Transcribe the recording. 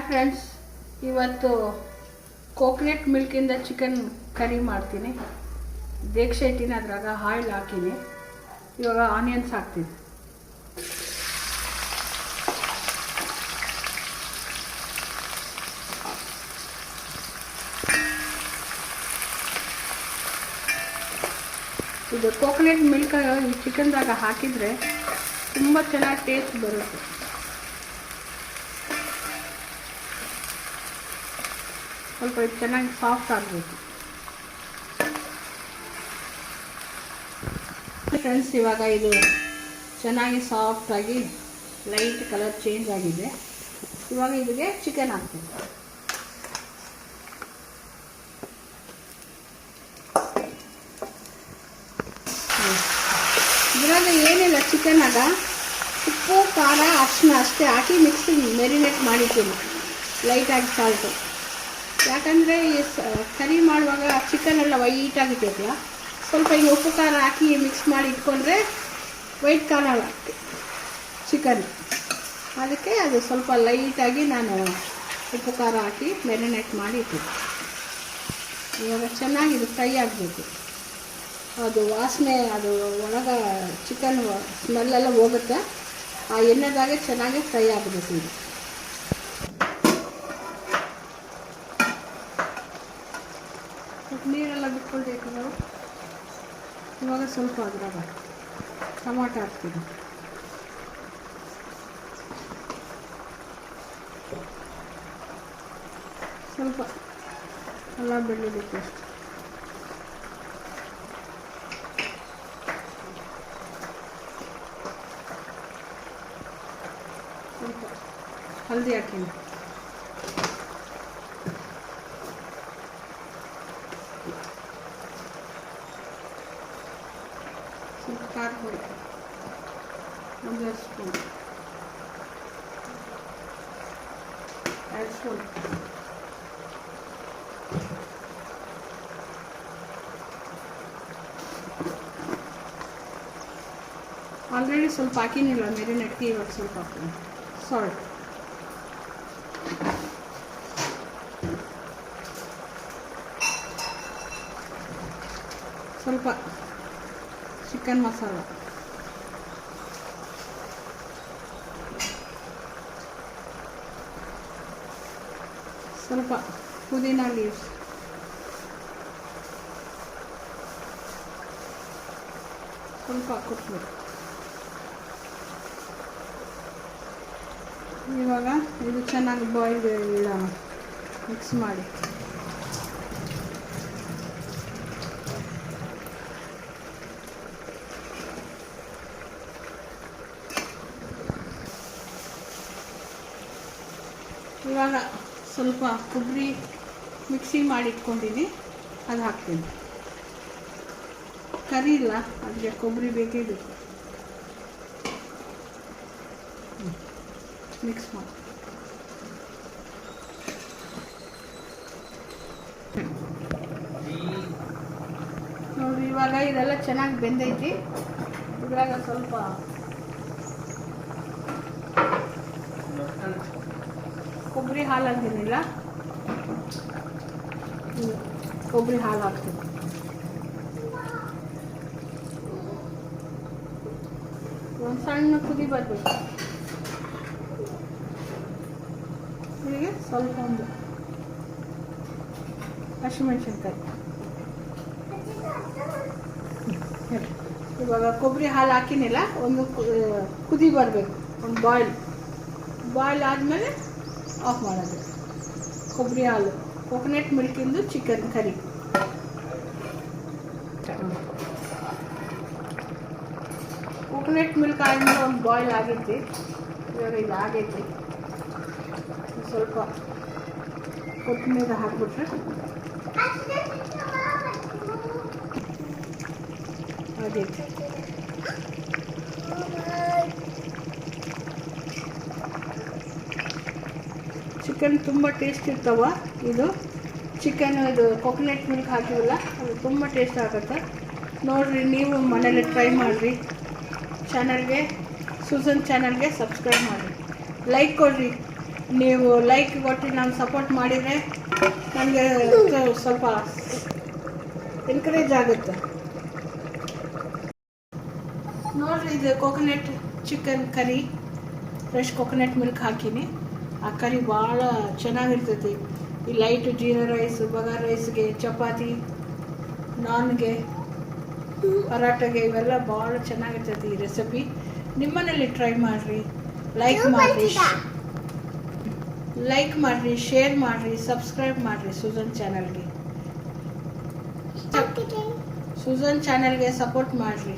Friends, ಇವತ್ತು coconut ಮಿಲ್ಕಿಂದ chicken curry ಮಾಡ್ತೀನಿ. ದೇಕ್ಷೆ ಇಟ್ಟಿನಿ, ಅದ್ರಾಗ ಆಯಿಲ್ ಹಾಕಿನಿ. ಇವಾಗ ಆನಿಯನ್ಸ್ ಹಾಕ್ತೀನಿ. ಇದು ಕೋಕೋನಟ್ ಮಿಲ್ಕ್ ಚಿಕನ್ದಾಗ ಹಾಕಿದರೆ ತುಂಬ ಚೆನ್ನಾಗಿ ಟೇಸ್ಟ್ ಬರುತ್ತೆ. ಸ್ವಲ್ಪ ಚೆನ್ನಾಗಿ ಸಾಫ್ಟ್ ಆಗಬೇಕು. ಫ್ರೆಂಡ್ಸ್, ಇವಾಗ ಇದು ಚೆನ್ನಾಗಿ ಸಾಫ್ಟಾಗಿ ಲೈಟ್ ಕಲರ್ ಚೇಂಜ್ ಆಗಿದೆ. ಇವಾಗ ಇದಕ್ಕೆ ಚಿಕನ್ ಹಾಕ್ತೀನಿ. ಇದ್ರಾಗ ಏನಿಲ್ಲ, ಚಿಕನಾಗ ಉಪ್ಪು ಖಾರ ಅರಿಶಿನ ಅಷ್ಟೇ ಹಾಕಿ ಮಿಕ್ಸಿಂಗ್ ಮೆರಿನೇಟ್ ಮಾಡಿದ್ದೀನಿ, ಲೈಟಾಗಿ ಸಾಲ್ಟು. ಯಾಕಂದರೆ ಈ ಕರಿ ಮಾಡುವಾಗ ಚಿಕನ್ ಎಲ್ಲ ವೈಟಾಗಿರ್ತೈತಲ್ಲ, ಸ್ವಲ್ಪ ಈಗ ಉಪ್ಪು ಖಾರ ಹಾಕಿ ಮಿಕ್ಸ್ ಮಾಡಿ ಇಟ್ಕೊಂಡ್ರೆ ವೈಟ್ ಕಾಣಲ್ಲ ಚಿಕನ್. ಅದಕ್ಕೆ ಅದು ಸ್ವಲ್ಪ ಲೈಟಾಗಿ ನಾನು ಉಪ್ಪು ಖಾರ ಹಾಕಿ ಮೆರಿನೇಟ್ ಮಾಡಿ ಇಟ್ಟಿದ್ದೆ. ಇವಾಗ ಚೆನ್ನಾಗಿದು ಫ್ರೈ ಆಗಬೇಕು. ಅದು ವಾಸನೆ, ಅದು ಒಳಗ ಚಿಕನ್ ಸ್ಮೆಲ್ಲೆಲ್ಲ ಹೋಗುತ್ತೆ. ಆ ಎಣ್ಣೆದಾಗೆ ಚೆನ್ನಾಗಿ ಫ್ರೈ ಆಗಬೇಕು. ಇದು ನೀರೆಲ್ಲ ಬಿಟ್ಕೊಳ್ಬೇಕು ನಾವು. ಇವಾಗ ಸ್ವಲ್ಪ ಅದ್ರಾಗ ಟೊಮಾಟೊ ಹಾಕ್ತೀನಿ. ಸ್ವಲ್ಪ ಅಲ್ಲ ಬೆಳ್ಳುಳ್ಳಿ ಪೇಸ್ಟ್, ಸ್ವಲ್ಪ ಹಲ್ದಿ ಹಾಕೀನಿ, ಸ್ವಲ್ಪ ಖಾರ ಪುಡಿ 1 ಸ್ಪೂನ್, 2 ಸ್ಪೂನ್, ಆಲ್ರೆಡಿ ಸ್ವಲ್ಪ ಹಾಕಿನಿಲ್ಲ ಮೆರಿನೇಟ್ಗೆ, ಇವಾಗ ಸ್ವಲ್ಪ ಹಾಕ್ತೀನಿ. ಸಾಲ್ಟ್, ಸ್ವಲ್ಪ ಚಿಕನ್ ಮಸಾಲ, ಸ್ವಲ್ಪ ಪುದೀನ ಲೀವ್ಸ್, ಸ್ವಲ್ಪ ಕೊತ್ತಂಬರಿ. ಇವಾಗ ಇದು ಚೆನ್ನಾಗಿ ಬಾಯ್ಲ್ ಇಡೋಣ, ಮಿಕ್ಸ್ ಮಾಡಿ. ಇವಾಗ ಸ್ವಲ್ಪ ಕೊಬ್ಬರಿ ಮಿಕ್ಸಿ ಮಾಡಿ ಇಟ್ಕೊಂಡಿನಿ, ಅದು ಹಾಕ್ತೀನಿ. ಕರಿ ಇಲ್ಲ, ಅದಕ್ಕೆ ಕೊಬ್ಬರಿ ಬೇಕೇ ಬೇಕು. ಮಿಕ್ಸ್ ಮಾಡಿ ನೋಡಿ. ಇವಾಗ ಇದೆಲ್ಲ ಚೆನ್ನಾಗಿ ಬೆಂದೈತಿ. ಇದ್ರಾಗ ಸ್ವಲ್ಪ ಕೊಬ್ಬರಿ ಹಾಲು ಹಾಕ್ತೀನಿಲ್ಲ, ಕೊಬ್ಬರಿ ಹಾಲು ಹಾಕ್ತೀನಿ. ಒಂದು ಸಣ್ಣ ಕುದಿ ಬರಬೇಕು. ಹೀಗೆ ಸ್ವಲ್ಪ ಒಂದು ಹಸಿಮೆಣಸಿನ್ಕಾಯಿ. ಇವಾಗ ಕೊಬ್ಬರಿ ಹಾಲು ಹಾಕಿನಿಲ್ಲ, ಒಂದು ಕುದಿ ಬರಬೇಕು, ಒಂದು ಬಾಯ್ಲ್ ಆದಮೇಲೆ ಆಫ್ ಮಾಡೋದು. ಕೊಬ್ಬರಿ ಹಾಲು, ಕೋಕೋನಟ್ ಮಿಲ್ಕಿಂದು ಚಿಕನ್ ಕರಿ. ಕೋಕೋನಟ್ ಮಿಲ್ಕ್ ಆದಮೇಲೆ ಒಂದು ಬಾಯ್ಲ್ ಆಗೈತಿ. ಇವಾಗ ಇದು ಆಗೈತಿ. ಸ್ವಲ್ಪ ಕೊತ್ತಂಬರಿ ಹಾಕ್ಬಿಟ್ರೆ ಆಗೈತಿ. ಚಿಕನ್ ತುಂಬ ಟೇಸ್ಟ್ ಇರ್ತಾವ. ಇದು ಚಿಕನ್, ಇದು ಕೋಕೋನಟ್ ಮಿಲ್ಕ್ ಹಾಕಿವಲ್ಲ, ಅದು ತುಂಬ ಟೇಸ್ಟ್ ಆಗುತ್ತೆ. ನೋಡಿರಿ, ನೀವು ಮನೇಲಿ ಟ್ರೈ ಮಾಡಿರಿ. ಚಾನಲ್ಗೆ, ಸುಜನ್ ಚಾನಲ್ಗೆ ಸಬ್ಸ್ಕ್ರೈಬ್ ಮಾಡಿರಿ, ಲೈಕ್ ಕೊಡಿರಿ. ನೀವು ಲೈಕ್ ಕೊಟ್ಟು ನಾನು ಸಪೋರ್ಟ್ ಮಾಡಿದರೆ ನನಗೆ ಸ್ವಲ್ಪ ಎನ್ಕರೇಜ್ ಆಗುತ್ತೆ. ನೋಡಿರಿ, ಇದು coconut chicken curry, fresh coconut milk ಹಾಕೀನಿ. ಆ ಕರಿ ಭಾಳ ಚೆನ್ನಾಗಿರ್ತೈತಿ. ಈ ಲೈಟ್ ಜೀರಾ ರೈಸ್, ಬಗಾರ್ ರೈಸ್ಗೆ, ಚಪಾತಿ, ನಾನ್ಗೆ, ಪರಾಟಗೆ ಇವೆಲ್ಲ ಭಾಳ ಚೆನ್ನಾಗಿರ್ತೈತಿ ಈ ರೆಸಿಪಿ. ನಿಮ್ಮನೇಲಿ ಟ್ರೈ ಮಾಡಿರಿ. ಲೈಕ್ ಮಾಡಿರಿ, ಶೇರ್ ಮಾಡಿರಿ, ಸಬ್ಸ್ಕ್ರೈಬ್ ಮಾಡಿರಿ ಸುಜನ್ ಚಾನಲ್ಗೆ. ಸುಜನ್ ಚಾನಲ್ಗೆ ಸಪೋರ್ಟ್ ಮಾಡಿರಿ.